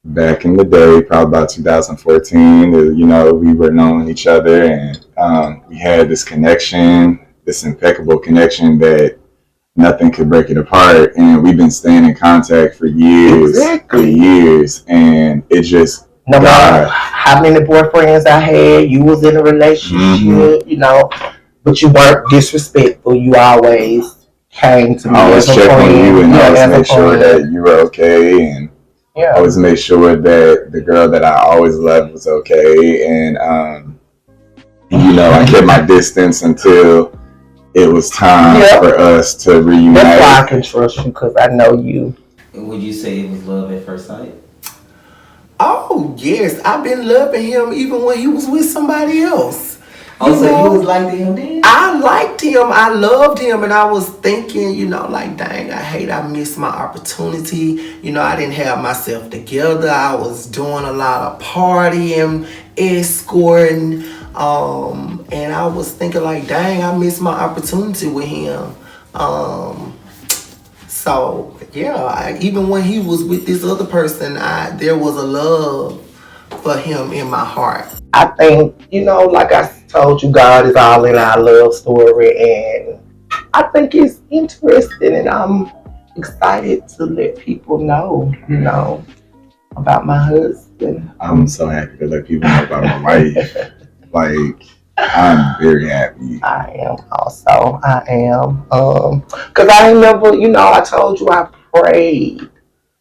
back in the day, probably about 2014, we were knowing each other, and we had this connection, this impeccable connection that nothing could break it apart. And we've been staying in contact for years, and it just no matter how many boyfriends I had, you was in a relationship, but you weren't disrespectful. You always came to me. I always check on you and always make sure that you were okay, and always make sure that the girl that I always loved was okay. And I kept my distance until it was time for us to reunite. That's why I can trust you, because I know you. Would you say it was love at first sight? Oh, yes. I've been loving him even when he was with somebody else. Oh, so you was liking him then? I liked him. I loved him. And I was thinking, like, dang, I missed my opportunity. I didn't have myself together. I was doing a lot of partying, escorting. And I was thinking, like, dang, I missed my opportunity with him. So, yeah, even when he was with this other person, there was a love for him in my heart. I think, like I told you, God is all in our love story, and I think it's interesting, and I'm excited to let people know, about my husband. I'm so happy to let people know about my wife. Like, I'm very happy. I am also. I am. Because I remember, I told you I prayed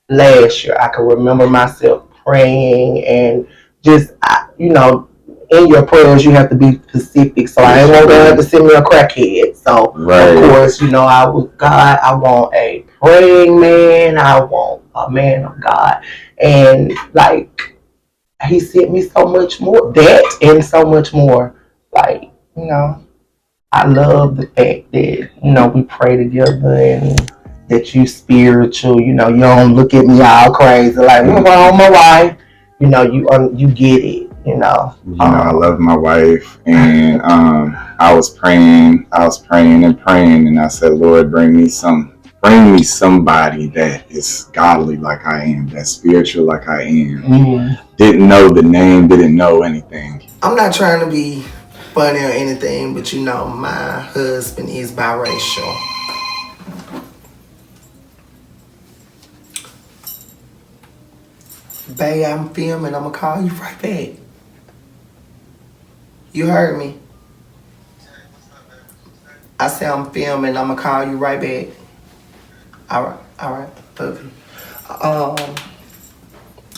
last year. I can remember myself praying, and just, in your prayers, you have to be specific. So I ain't want God to send me a crackhead. So, of course, I was, God, I want a praying man. I want a man of God. And, like, he sent me so much more. That and so much more. Like, I love the fact that, we pray together, and that you spiritual, you don't look at me all crazy like, what's wrong, my wife? You get it, I love my wife, and I was praying, and I said, Lord, bring me somebody that is godly like I am, that's spiritual like I am. Didn't know the name, didn't know anything. I'm not trying to be funny or anything, but my husband is biracial. Babe, I'm filming. I'm gonna call you right back. You heard me? I said I'm filming. I'm gonna call you right back. All right. Love you.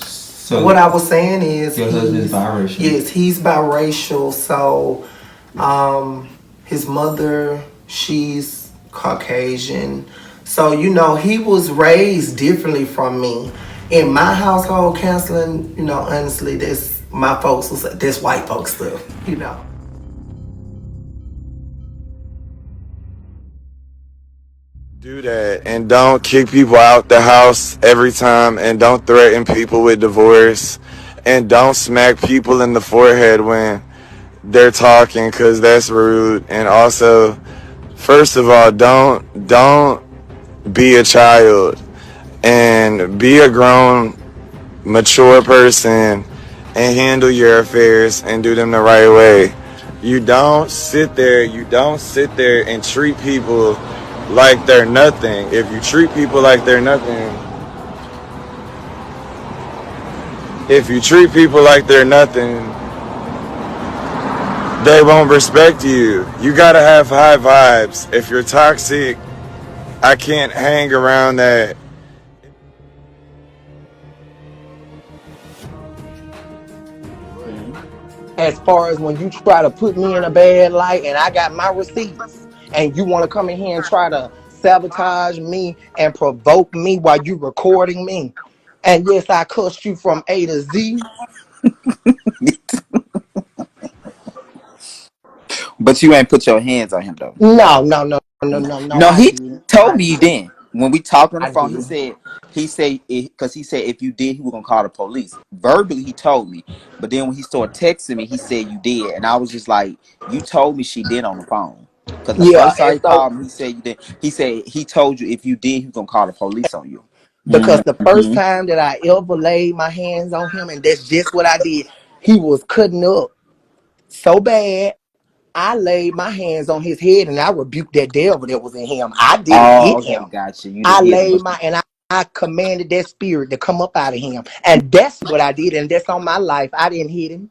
So what I was saying is, your husband's biracial. Yes, he's biracial. So, his mother, she's Caucasian. So he was raised differently from me. In my household, counseling, honestly, that's my folks. That's white folks stuff, Do that, and don't kick people out the house every time, and don't threaten people with divorce, and don't smack people in the forehead when they're talking, because that's rude. And also, first of all, don't be a child, and be a grown, mature person, and handle your affairs and do them the right way. You don't sit there and treat people like they're nothing. If you treat people like they're nothing, they won't respect you. You gotta have high vibes. If you're toxic, I can't hang around that. As far as when you try to put me in a bad light and I got my receipts, and you want to come in here and try to sabotage me and provoke me while you recording me. And yes, I cussed you from A to Z. But you ain't put your hands on him though. No. No, he told me you didn't. When we talked on the phone, he said because he said if you did, he was gonna call the police. Verbally, he told me, but then when he started texting me, he said you did, and I was just like, you told me she did on the phone. Because the first time he called me, he said you did. He said he told you if you did, he was gonna call the police on you. Because the first Mm-hmm. time that I ever laid my hands on him, and that's just what I did, he was cutting up so bad. I laid my hands on his head and I rebuked that devil that was in him. I didn't Oh, hit okay, him. gotcha. You I didn't hit him, laid but my and I commanded that spirit to come up out of him. And that's what I did. And that's on my life. I didn't hit him.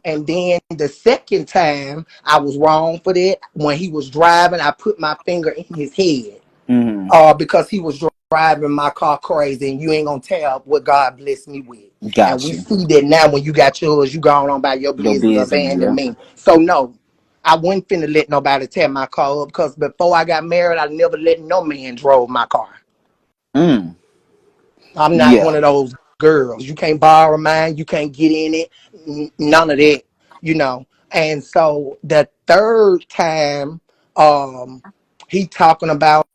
And then the second time I was wrong for that. When he was driving, I put my finger in his head. mm-hmm. Because he was driving my car crazy, and you ain't gonna tell what God blessed me with. And Got we you. see that now when you got yours, you going on about your Your business, business, abandon yeah. me. So no, I wasn't finna let nobody tear my car up because before I got married, I never let no man drove my car. Mm. I'm not Yeah. one of those girls. You can't borrow mine. You can't get in it. None of that, you know. And so the third time, he talking about,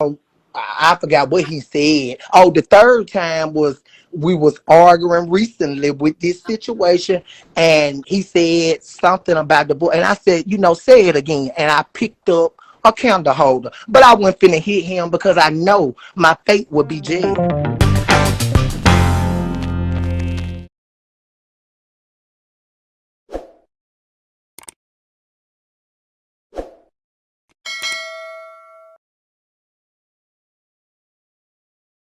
I forgot what he said. Oh, the third time was we was arguing recently with this situation, and he said something about the boy, and I said, say it again, and I picked up a candle holder, but I wasn't finna hit him because I know my fate would be jail.